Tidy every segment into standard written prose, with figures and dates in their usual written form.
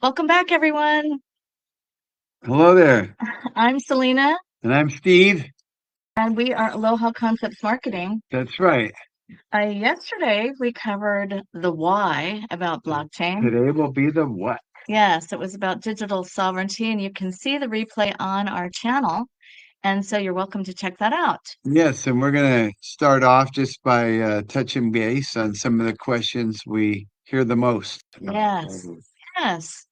Welcome back, everyone. Hello there, I'm Salena, and I'm Steve. and we are Aloha Concepts Marketing. That's right. Yesterday, we covered the why about blockchain. Today will be the what. Yes, it was about digital sovereignty, and you can see the replay on our channel. And so you're welcome to check that out. Yes, and we're going to start off just by touching base on some of the questions we hear the most. Yes, yes.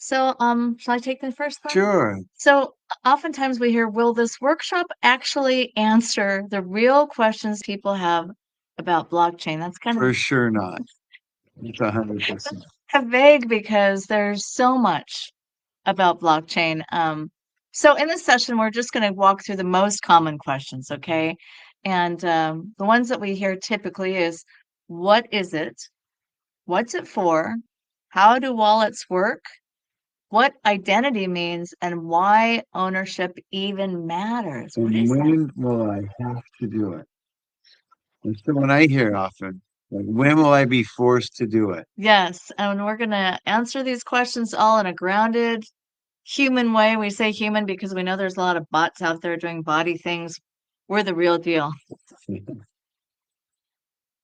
So, shall I take the first one? Sure, So, oftentimes we hear, will this workshop actually answer the real questions people have about blockchain? That's kind of for sure not. It's 100%. vague because there's so much about blockchain. So in this session, we're just going to walk through the most common questions, okay? And the ones that we hear typically is, what is it? What's it for? How do wallets work? What identity means and why ownership even matters? What And is that? when will I have to do it? That's the one I hear often. Like, when will I be forced to do it? Yes, and we're going to answer these questions all in a grounded, human way. We say human because we know there's a lot of bots out there doing body things. We're the real deal.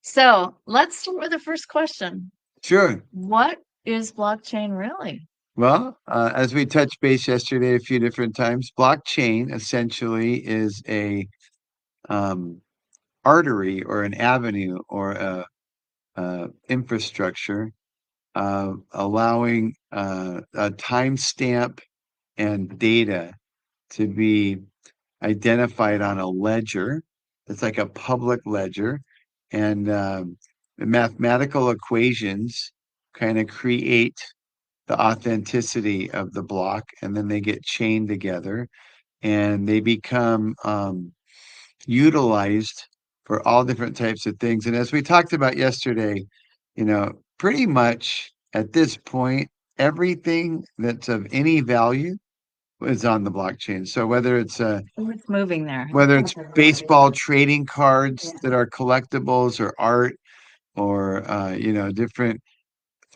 So let's start with the first question. Sure. What is blockchain really? Well, as we touched base yesterday a few different times, blockchain essentially is a um, artery or an avenue or a infrastructure allowing a timestamp and data to be identified on a ledger. It's like a public ledger, and the mathematical equations kind of create the authenticity of the block, and then they get chained together, and they become utilized for all different types of things. And as we talked about yesterday, pretty much at this point, everything that's of any value is on the blockchain. So It's moving there. whether it's baseball trading cards that are collectibles or art or different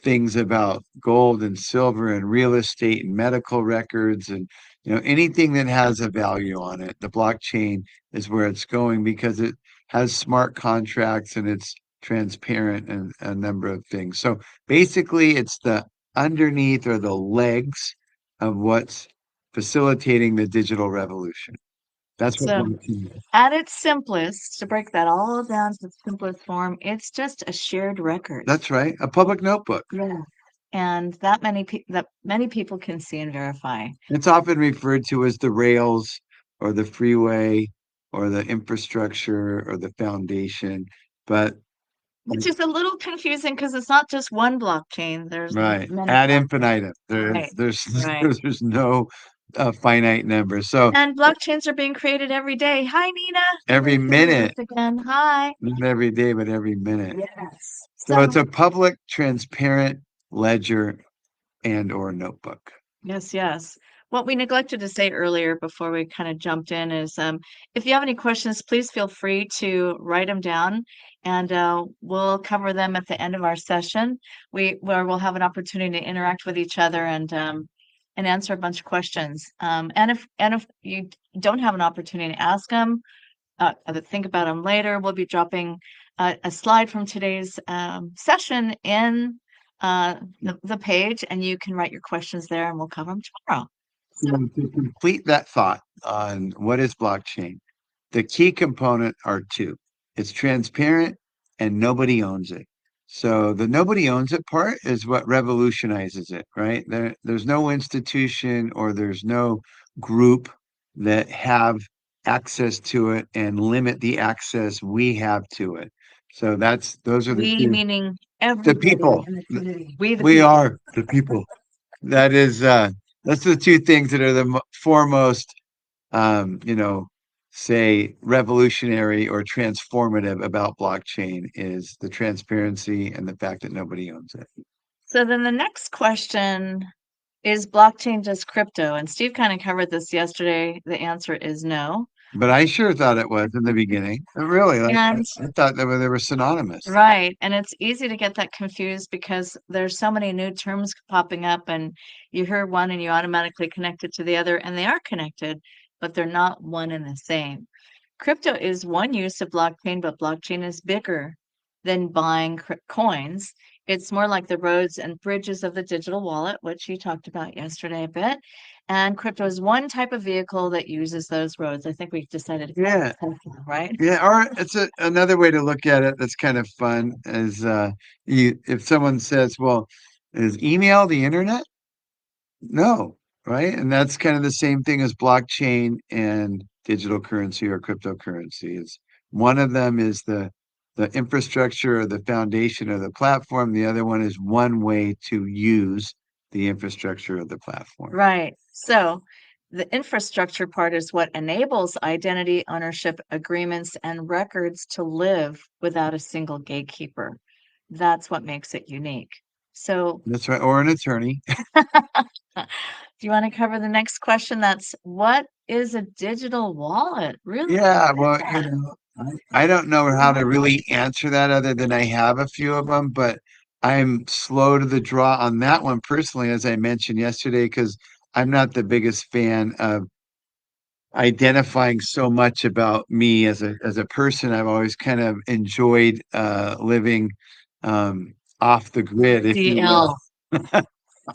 things about gold and silver and real estate and medical records and anything that has a value on it, the blockchain is where it's going because it has smart contracts and it's transparent and a number of things. So basically it's the underneath or the legs of what's facilitating the digital revolution. That's what So blockchain is. at its simplest, to break that all down to its simplest form, it's just a shared record. That's right, a public notebook. Yeah. And that many people can see and verify. It's often referred to as the rails or the freeway or the infrastructure or the foundation. But Which is a little confusing because it's not just one blockchain. There's right, many ad blockchains. infinitum. Right, There's right. there's no finite number. So And blockchains are being created every day. Hi, Nina. every Nice to meet minute, you again. Hi. not every day, but every minute. Yes. So it's So, a public, transparent ledger and or notebook. yes, yes. What we neglected to say earlier before we kind of jumped in is if you have any questions, please feel free to write them down and we'll cover them at the end of our session. Where we'll have an opportunity to interact with each other and answer a bunch of questions. And if you don't have an opportunity to ask them, think about them later. We'll be dropping a slide from today's session in the page, and you can write your questions there, and we'll cover them tomorrow. So to complete that thought on what is blockchain, the key component are two. It's transparent and nobody owns it. So the nobody owns it part is what revolutionizes it, right? There's no institution or there's no group that have access to it and limit the access we have to it. So those are the We two. meaning The everybody people. in the community. We the We people. are the people. That is that's the two things that are the foremost say revolutionary or transformative about blockchain is the transparency and the fact that nobody owns it. So then the next question is blockchain just crypto? And Steve kind of covered this yesterday. The answer is no. But I sure thought it was in the beginning. Really, like And I thought they were synonymous. right. And it's easy to get that confused because there's so many new terms popping up, and you hear one and you automatically connect it to the other, and they are connected, but they're not one and the same. Crypto is one use of blockchain, but blockchain is bigger than buying coins. It's more like the roads and bridges of the digital wallet, which you talked about yesterday a bit. And crypto is one type of vehicle that uses those roads. I think we've decided to call it Yeah, Tesla, right? yeah. Or it's another way to look at it that's kind of fun is if someone says, "Well, is email the internet?" No, right? And that's kind of the same thing as blockchain and digital currency or cryptocurrency. Is one of them is the infrastructure or the foundation of the platform. The other one is one way to use the infrastructure of the platform. Right. So the infrastructure part is what enables identity, ownership, agreements, and records to live without a single gatekeeper. That's what makes it unique. So, That's right. Or an attorney. do you want to cover the next question? That's what is a digital wallet? Really? Yeah, well, I don't know how to really answer that other than I have a few of them, but I'm slow to the draw on that one personally, as I mentioned yesterday, because I'm not the biggest fan of identifying so much about me as a person. I've always kind of enjoyed living off the grid, if you will. DL.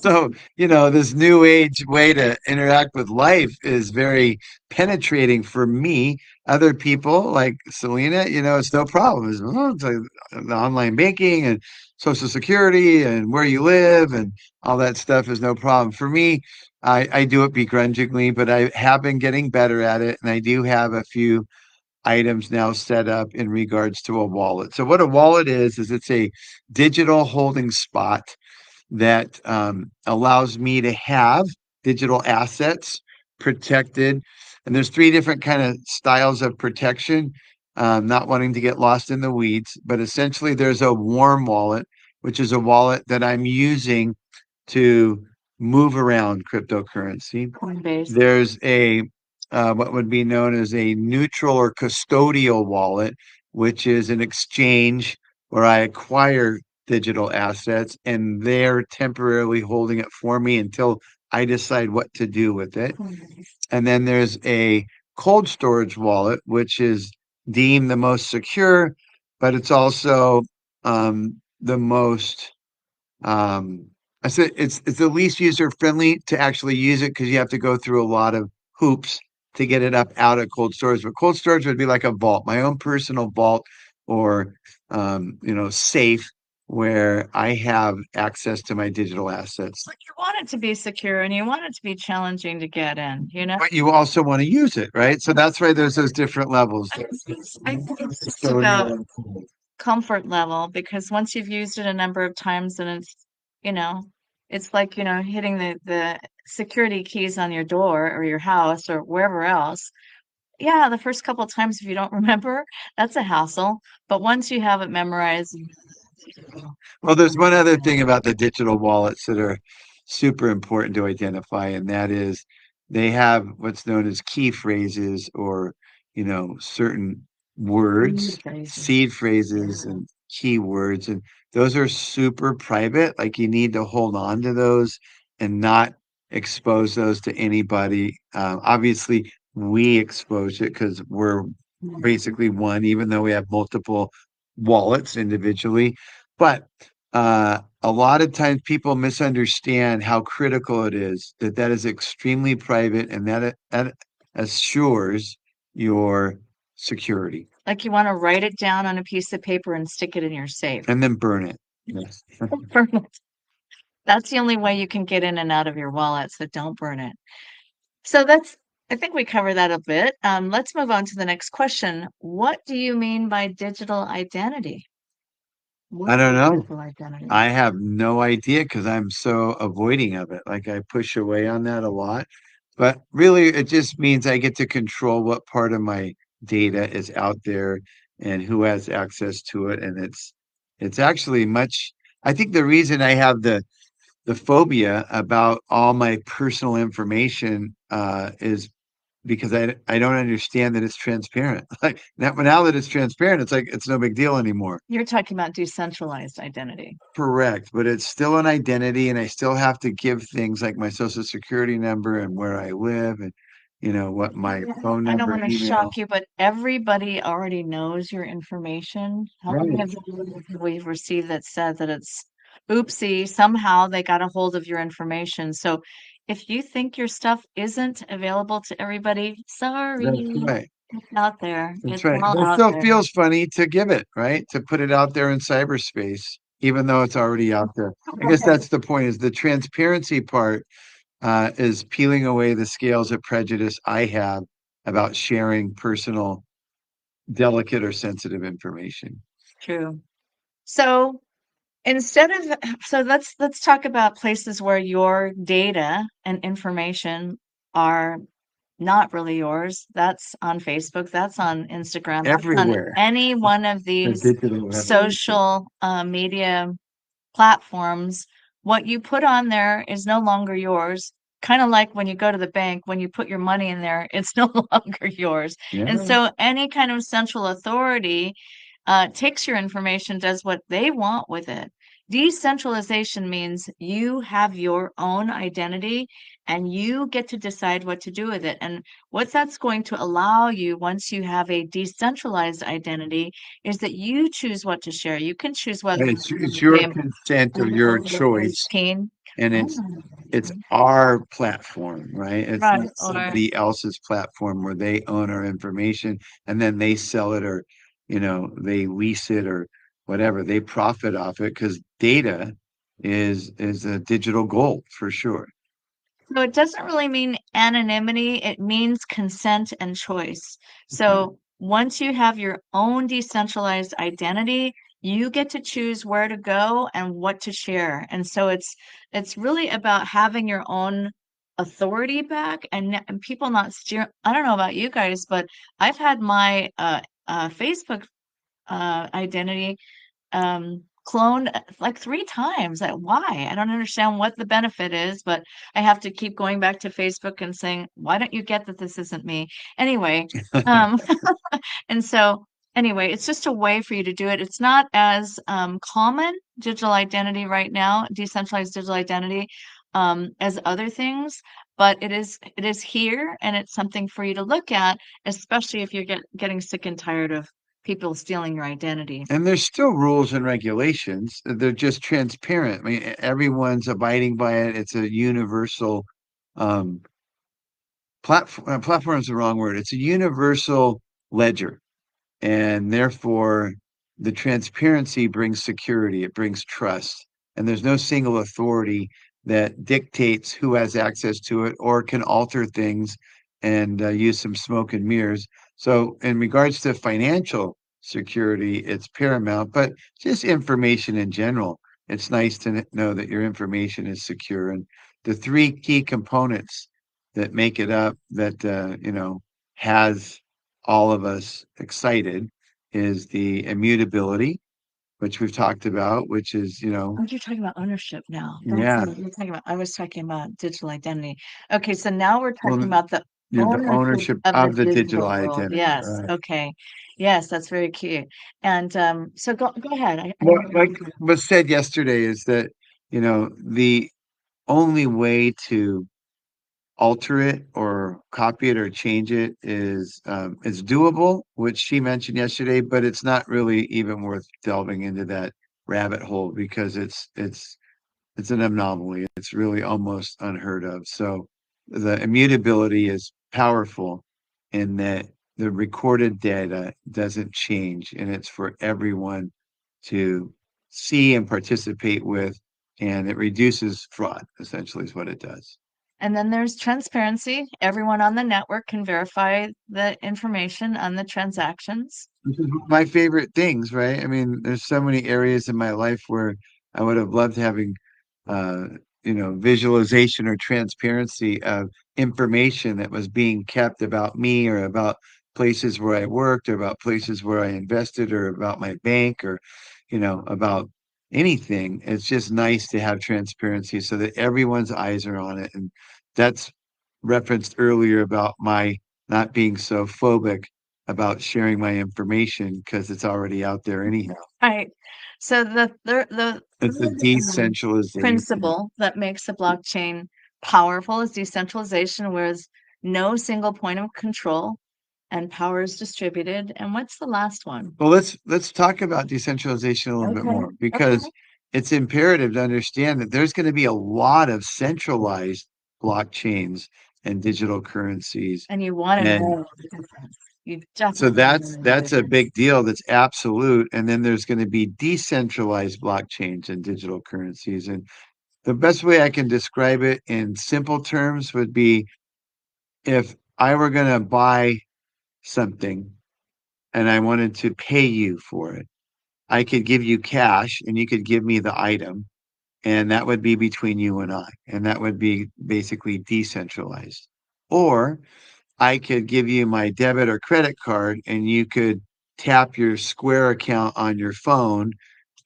So, this new age way to interact with life is very penetrating for me. Other people like Salena, it's no problem. It's like the online banking and social security and where you live and all that stuff is no problem. For me, I do it begrudgingly, but I have been getting better at it. And I do have a few items now set up in regards to a wallet. So what a wallet is it's a digital holding spot that allows me to have digital assets protected. And there's three different kind of styles of protection. Not wanting to get lost in the weeds, but essentially there's a warm wallet, which is a wallet that I'm using to move around cryptocurrency. Coinbase. There's a what would be known as a neutral or custodial wallet, which is an exchange where I acquire digital assets and they're temporarily holding it for me until I decide what to do with it. And then there's a cold storage wallet, which is deemed the most secure, but it's also the most I said it's the least user friendly to actually use it because you have to go through a lot of hoops to get it up out of cold storage. But cold storage would be like a vault, my own personal vault or safe where I have access to my digital assets. Like you want it to be secure and you want it to be challenging to get in, you know? But you also want to use it, right? So that's why there's those different levels. I think it's just Custodial about and cold. comfort level because once you've used it a number of times and you know, it's like, hitting the security keys on your door or your house or wherever else. Yeah, the first couple of times if you don't remember, that's a hassle. But once you have it memorized, Well, there's one other thing about the digital wallets that are super important to identify, and that is they have what's known as key phrases or, certain words, phrases. seed phrases, and keywords. And those are super private. Like you need to hold on to those and not expose those to anybody. Obviously, we expose it because we're basically one, even though we have multiple wallets individually. But a lot of times people misunderstand how critical it is that is extremely private and that assures your security Like you want to write it down on a piece of paper and stick it in your safe. and then burn it. Yes. Burn it. That's the only way you can get in and out of your wallet, so don't burn it. So I think we covered that a bit. Let's move on to the next question. What do you mean by digital identity? I What don't is know. digital identity? I have no idea because I'm so avoiding of it. Like I push away on that a lot. But really, it just means I get to control what part of my data is out there and who has access to it. And it's actually much. I think the reason I have the phobia about all my personal information is because I don't understand that it's transparent. Like now that it's transparent, it's like it's no big deal anymore. You're talking about decentralized identity. Correct, but it's still an identity, and I still have to give things like my social security number and where I live, and what my phone I don't number, want to email. shock you, but everybody already knows your information. How many Right. of them we've received that said that it's oopsie, somehow they got a hold of your information. So if you think your stuff isn't available to everybody, That's sorry, right. it's out there. That's It's right. all But it out still there. feels funny to give it, right? To put it out there in cyberspace, even though it's already out there. I guess that's the point, is the transparency part is peeling away the scales of prejudice I have about sharing personal, delicate, or sensitive information. True. So instead of so let's talk about places where your data and information are not really yours. That's on Facebook, that's on Instagram, that's on Everywhere, any one of the these digital revolution. social media platforms. What you put on there is no longer yours. Kind of like when you go to the bank, when you put your money in there, it's no longer yours. And Yeah. so any kind of central authority takes your information, does what they want with it. Decentralization means you have your own identity and you get to decide what to do with it. And what that's going to allow you once you have a decentralized identity is that you choose what to share. You can choose whether And you it's want your to consent of your pay choice, 15. and it's Oh, our platform, right? It's right. not Or somebody else's platform where they own our information and then they sell it, or they lease it, or whatever. They profit off it because data is a digital gold for sure. so it doesn't really mean anonymity, it means consent and choice. Mhm. So once you have your own decentralized identity, you get to choose where to go and what to share. And so it's really about having your own authority back and people not steer. I don't know about you guys, but I've had my Facebook identity cloned like 3 times. Why? I don't understand what the benefit is, but I have to keep going back to Facebook and saying, why don't you get that this isn't me? Anyway, um, and so anyway, it's just a way for you to do it. It's not as common digital identity right now, decentralized digital identity, as other things, but it is here and it's something for you to look at, especially if you're getting sick and tired of people stealing your identity. And there's still rules and regulations. They're just transparent. I mean, everyone's abiding by it. It's a universal um, platform is the wrong word. It's a universal ledger. And therefore, the transparency brings security, it brings trust. And there's no single authority that dictates who has access to it or can alter things and use some smoke and mirrors. So, in regards to financial security, it's paramount, but just information in general, it's nice to know that your information is secure. And the three key components that make it up that, has all of us excited is the immutability, which we've talked about, which is, Oh, you're talking about ownership now. That's yeah, what you're talking about. I was talking about digital identity. Okay, so now we're talking well, about the the ownership ownership of the of the digital digital world. identity. Yes. Right. Okay. Yes, that's very cute. And so go ahead. I What, didn't like mean to- was said yesterday, is that, the only way to alter it or copy it or change it is doable, which she mentioned yesterday, but it's not really even worth delving into that rabbit hole because it's an anomaly. It's really almost unheard of. So the immutability is powerful in that the recorded data doesn't change, and it's for everyone to see and participate with, and it reduces fraud, essentially, is what it does. And then there's transparency. Everyone on the network can verify the information on the transactions. This is my favorite things, right? I mean, there's so many areas in my life where I would have loved having, uh, visualization or transparency of information that was being kept about me, or about places where I worked, or about places where I invested, or about my bank, or, about anything. It's just nice to have transparency so that everyone's eyes are on it. And that's referenced earlier about my not being so phobic about sharing my information because it's already out there anyhow. Right. So the It's a third decentralization. principle that makes the blockchain powerful is decentralization, whereas no single point of control and power is distributed. And what's the last one? Well, let's talk about decentralization a little bit Okay. more Okay. because it's imperative to understand that there's going to be a lot of centralized blockchains and digital currencies. And you want to And know the difference. You so definitely want to that's know the that's a difference. big deal. That's absolute. And then there's going to be decentralized blockchains and digital currencies. And the best way I can describe it in simple terms would be if I were going to buy something and I wanted to pay you for it, I could give you cash and you could give me the item, and that would be between you and I, and that would be basically decentralized. Or I could give you my debit or credit card and you could tap your Square account on your phone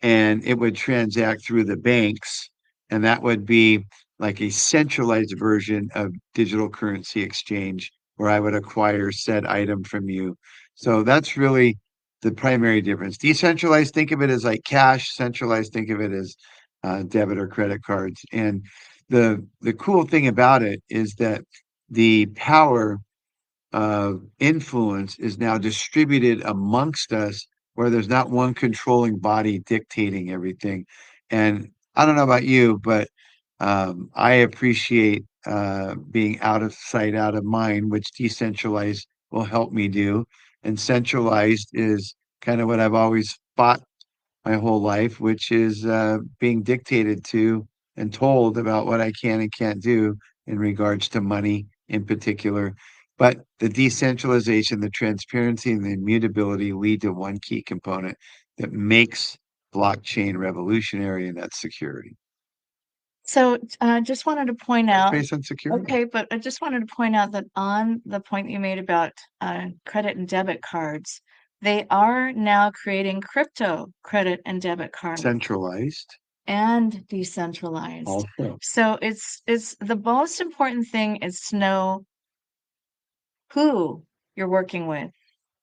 and it would transact through the banks. And that would be like a centralized version of digital currency exchange where I would acquire said item from you. So that's really the primary difference. Decentralized, think of it as like cash. Centralized, think of it as debit or credit cards. And the cool thing about it is that the power influence is now distributed amongst us where there's not one controlling body dictating everything. And I don't know about you, but I appreciate being out of sight, out of mind, which decentralized will help me do. And centralized is kind of what I've always fought my whole life, which is being dictated to and told about what I can and can't do in regards to money in particular. But the decentralization, the transparency, and the immutability lead to one key component that makes blockchain revolutionary, and that's security. So just wanted to point It's out, based on security. okay, but I just wanted to point out that on the point you made about credit and debit cards, they are now creating crypto credit and debit cards Centralized and decentralized. also. So it's the most important thing is to know who you're working with.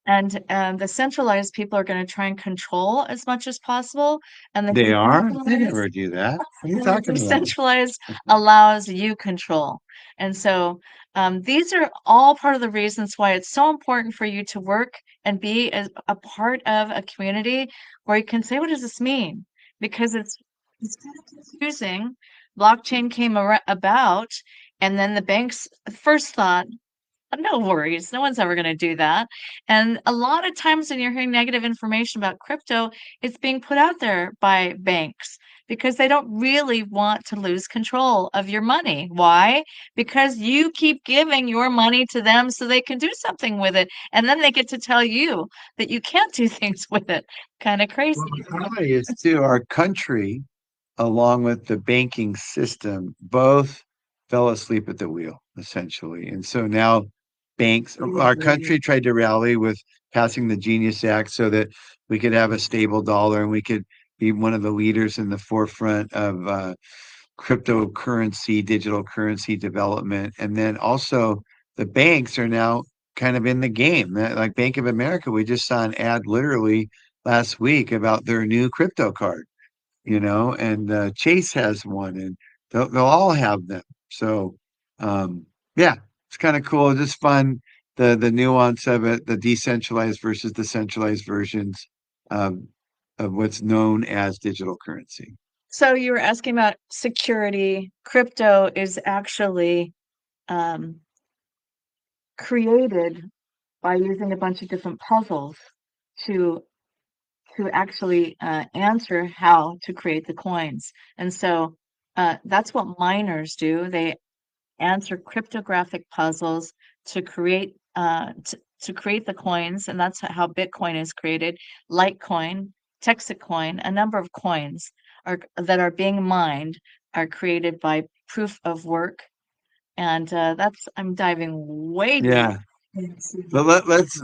And the centralized people are going to try and control as much as possible, and the They are? They decentralized never do that. What are you and the talking about? decentralized allows you control. And so these are all part of the reasons why it's so important for you to work and be a part of a community where you can say, what does this mean? Because it's kind of confusing. Blockchain came about, and then the banks first thought, no worries. No one's ever going to do that. And a lot of times when you're hearing negative information about crypto, it's being put out there by banks because they don't really want to lose control of your money. Why? Because you keep giving your money to them so they can do something with it. And then they get to tell you that you can't do things with it. Kind of Well, crazy. the reality is too, our country along with the banking system, both fell asleep at the wheel, essentially. And so now banks, our country tried to rally with passing the Genius Act so that we could have a stable dollar and we could be one of the leaders in the forefront of cryptocurrency, digital currency development. And then also the banks are now kind of in the game. Like Bank of America, we just saw an ad literally last week about their new crypto card, and Chase has one, and they'll all have them. So, yeah, it's kind of cool, just fun, the nuance of it, the decentralized versus the centralized versions um, of what's known as digital currency. So you were asking about security. Crypto is actually um, created by using a bunch of different puzzles to actually answer how to create the coins. And so that's what miners do. They answer cryptographic puzzles to create to create the coins, and that's how Bitcoin is created. Litecoin, Texacoin, a number of coins are that are being mined are created by proof of work, and that's I'm diving way deep Yeah, into but let's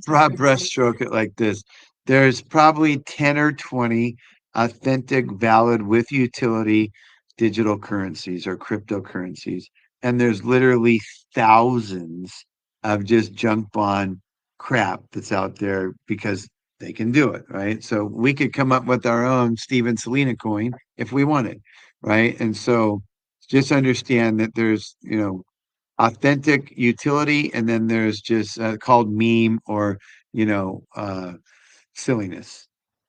broad brushstroke it like this. There's probably 10 or 20 authentic, valid, with utility digital currencies or cryptocurrencies. And there's literally thousands of just junk bond crap that's out there because they can do it, right? So we could come up with our own Stephen Salena coin if we wanted, right? And so just understand that there's, authentic utility, and then there's just called meme or, you know, silliness.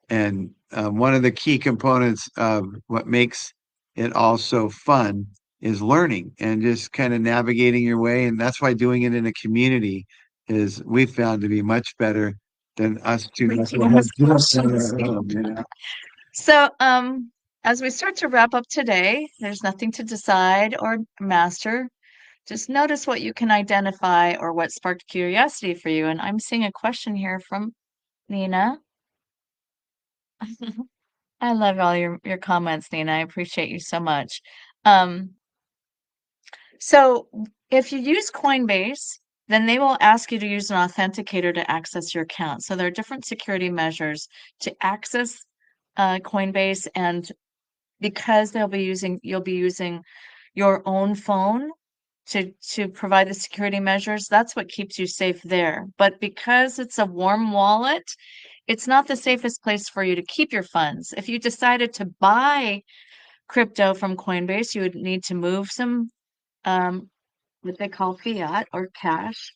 And one of the key components of what makes it all so fun is learning and just kind of navigating your way. And that's why doing it in a community is we found to be much better than us two knuckleheads doing it on our own, So, as we start to wrap up today, there's nothing to decide or master. Just notice what you can identify or what sparked curiosity for you. And I'm seeing a question here from Nina. I love all your comments, Nina. I appreciate you so much. Um, so if you use Coinbase, then they will ask you to use an authenticator to access your account. So there are different security measures to access Coinbase, and because you'll be using your own phone to provide the security measures, that's what keeps you safe there. But because it's a warm wallet, it's not the safest place for you to keep your funds. If you decided to buy crypto from Coinbase, you would need to move some what they call fiat or cash,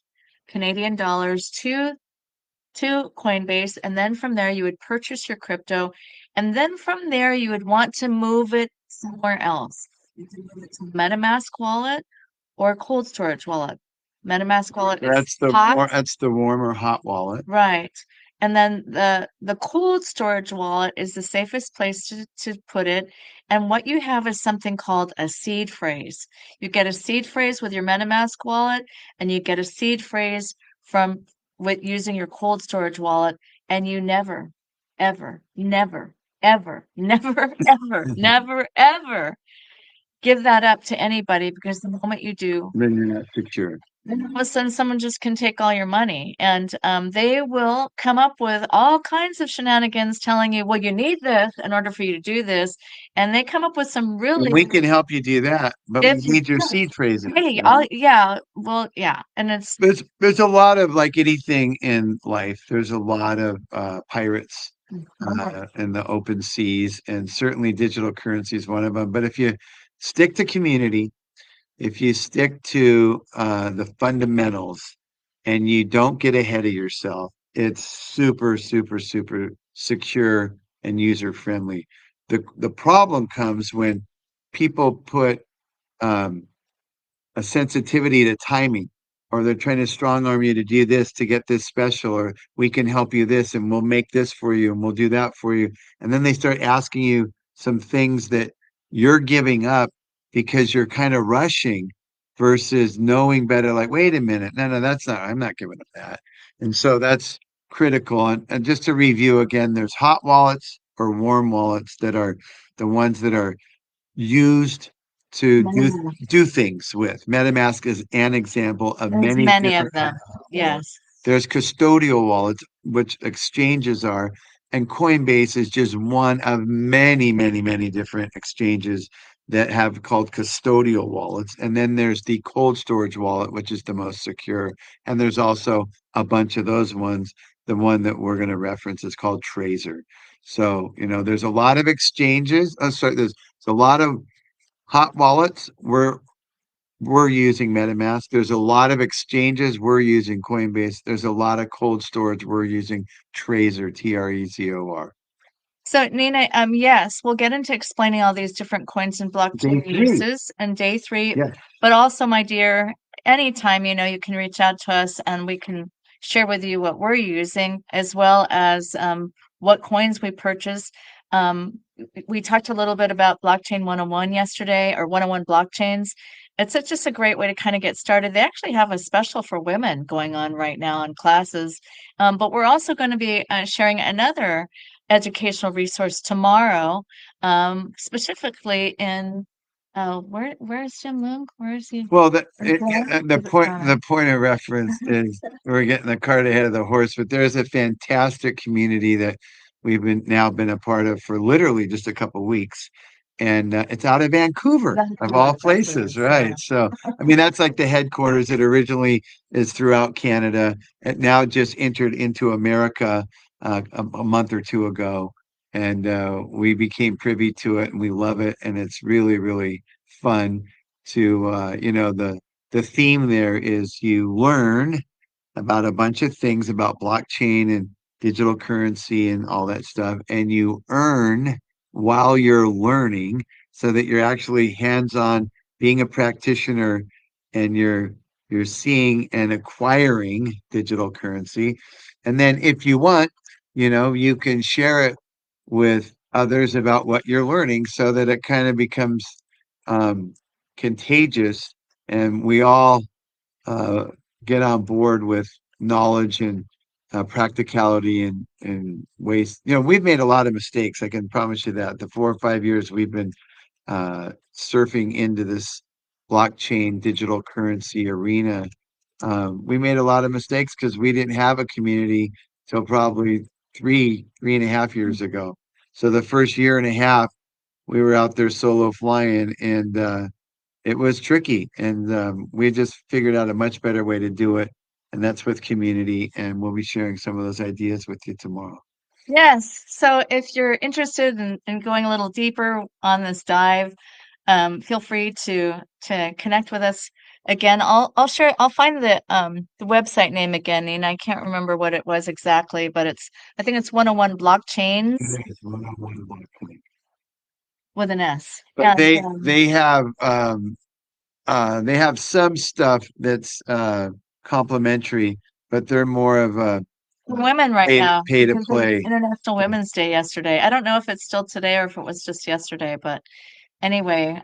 Canadian dollars to Coinbase, and then from there you would purchase your crypto, and then from there you would want to move it somewhere else. You can move it to MetaMask wallet or cold storage wallet. MetaMask wallet is hot. That's the warm or hot wallet. Right. And then the cold storage wallet is the safest place to put it. And what you have is something called a seed phrase. You get a seed phrase with your MetaMask wallet, and you get a seed phrase from with using your cold storage wallet, and you never, ever, never, ever, never, ever, never, ever give that up to anybody, because the moment you do, Then you're not secure. then all of a sudden someone just can take all your money, and they will come up with all kinds of shenanigans telling you, well, you need this in order for you to do this. And they come up with some And really, we can help you do that, but we if you need your seed phrases. hey, Right? yeah, well, yeah, and it's There's a lot of, like anything in life, there's a lot of pirates in the open seas, and certainly digital currency is one of them. But if you stick to community, if you stick to the fundamentals and you don't get ahead of yourself, it's super, super, super secure and user friendly. The problem comes when people put um, a sensitivity to timing, or they're trying to strong arm you to do this to get this special, or we can help you this and we'll make this for you and we'll do that for you. And then they start asking you some things that you're giving up because you're kind of rushing versus knowing better, like, wait a minute, no, that's not, I'm not giving up that. And so that's critical. And just to review again, there's hot wallets or warm wallets that are the ones that are used to do things with. MetaMask is an example of there's many many of different them. Yes. there's custodial wallets, which exchanges are, and Coinbase is just one of many, many, many different exchanges that have called custodial wallets. And then there's the cold storage wallet, which is the most secure. And there's also a bunch of those ones. The one that we're going to reference is called Tracer. So, there's a lot of exchanges. Oh, sorry, there's a lot of hot wallets. We're using MetaMask. There's a lot of exchanges. We're using Coinbase. There's a lot of cold storage. We're using Trezor, Trezor. So Nina, yes, we'll get into explaining all these different coins and Day blockchain three. uses in day 3. Yes. But also, my dear, anytime, you can reach out to us and we can share with you what we're using, as well as what coins we purchase. We talked a little bit about Blockchain 101 yesterday, or 101 blockchains. Just a great way to kind of get started. They actually have a special for women going on right now in classes. But we're also going to be sharing another educational resource tomorrow, specifically in where is Jim Loong? Where is he? Well, Is it the point of reference is we're getting the cart ahead of the horse, but there's a fantastic community that we've been a part of for literally just a couple of weeks. and it's out of Vancouver, of all Vancouver, that's what it places, is. Yeah. right? So, I mean, that's like the headquarters. It originally is throughout Canada. It now just entered into America a month or two ago, and we became privy to it, and we love it, and it's really, really fun to, the theme there is you learn about a bunch of things about blockchain and digital currency and all that stuff. And you earn while you're learning so that you're actually hands-on being a practitioner and you're seeing and acquiring digital currency. And then if you want, you can share it with others about what you're learning so that it kind of becomes um, contagious and we all uh, get on board with knowledge and practicality and ways. We've made a lot of mistakes. I can promise you that. The 4 or 5 years we've been surfing into this blockchain digital currency arena, we made a lot of mistakes because we didn't have a community till probably 3.5 years ago. So the first year and a half, we were out there solo flying, and it was tricky, and we just figured out a much better way to do it, and that's with community. And we'll be sharing some of those ideas with you tomorrow. Yes. So if you're interested in going a little deeper on this dive, feel free to connect with us again. I'll find the website name again, and I can't remember what it was exactly, but I think it's 101 Blockchains It is one-on-one blockchain. with an S. But And they have some stuff that's complimentary, but they're more of a women right now, pay to because it was play. International Women's Day yesterday. I don't know if it's still today or if it was just yesterday, but anyway,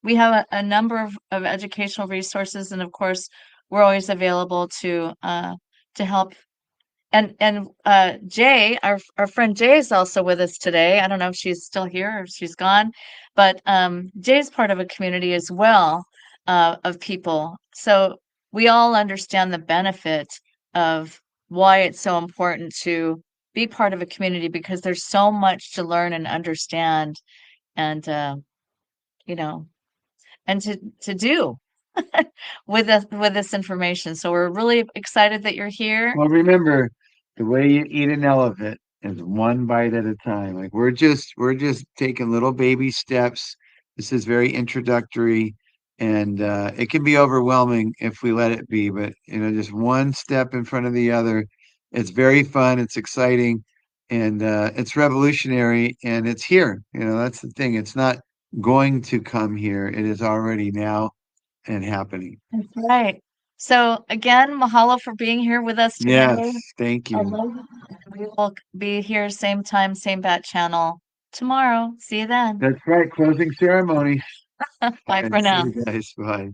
we have a number of educational resources, and of course, we're always available to help. And Jay, our friend Jay is also with us today. I don't know if she's still here or if she's gone, but Jay's part of a community as well of people. So we all understand the benefit of why it's so important to be part of a community because there's so much to learn and understand, and you know, and to do with this information. So we're really excited that you're here. Well, remember, the way you eat an elephant is one bite at a time. Like we're just taking little baby steps. This is very introductory, and it can be overwhelming if we let it be. But just one step in front of the other. It's very fun. It's exciting, and it's revolutionary. And it's here. That's the thing. It's not going to come here. It is already now and happening. That's right. So again, mahalo for being here with us Yes, today. thank you. Aloha. We will be here same time, same bat channel tomorrow. See you then. That's right. Closing ceremony. Bye And for see now. you guys. Bye.